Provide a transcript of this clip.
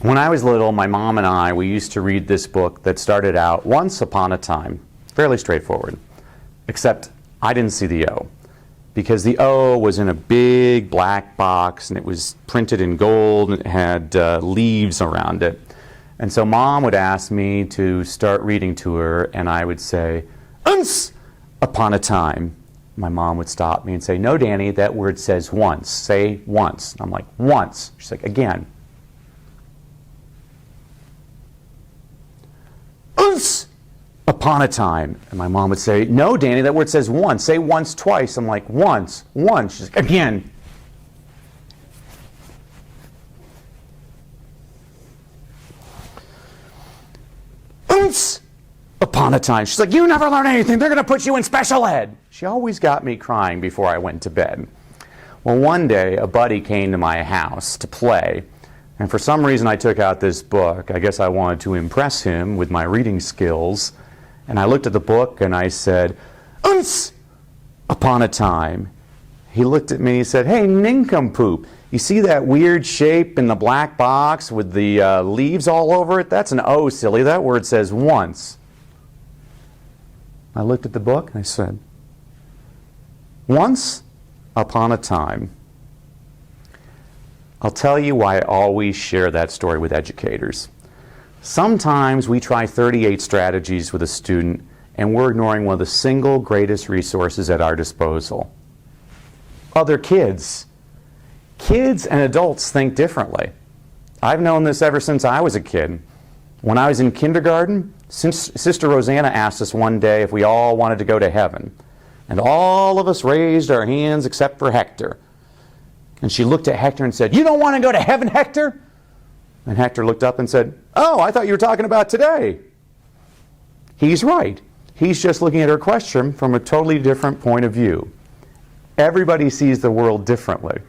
When I was little, my mom and I, we used to read this book that started out, Once Upon a Time. Fairly straightforward. Except I didn't see the O. Because the O was in a big black box, and it was printed in gold, and it had leaves around it. And so Mom would ask me to start reading to her, and I would say, Once upon a time. My mom would stop me and say, no, Danny, that word says once. Say once. And I'm like, once. She's like, again. Once upon a time. And my mom would say, no, Danny, that word says once. Say once twice. I'm like, once, once. She's like, again. Once upon a time. She's like, you never learn anything. They're going to put you in special ed. She always got me crying before I went to bed. Well, one day, a buddy came to my house to play. And for some reason, I took out this book. I guess I wanted to impress him with my reading skills. And I looked at the book and I said, Once upon a time. He looked at me and he said, hey, nincompoop, you see that weird shape in the black box with the leaves all over it? That's an O, silly. That word says once. I looked at the book and I said, Once upon a time. I'll tell you why I always share that story with educators. Sometimes we try 38 strategies with a student and we're ignoring one of the single greatest resources at our disposal. Other kids. Kids and adults think differently. I've known this ever since I was a kid. When I was in kindergarten, Sister Rosanna asked us one day if we all wanted to go to heaven. And all of us raised our hands except for Hector. And she looked at Hector and said, you don't want to go to heaven, Hector? And Hector looked up and said, oh, I thought you were talking about today. He's right. He's just looking at her question from a totally different point of view. Everybody sees the world differently.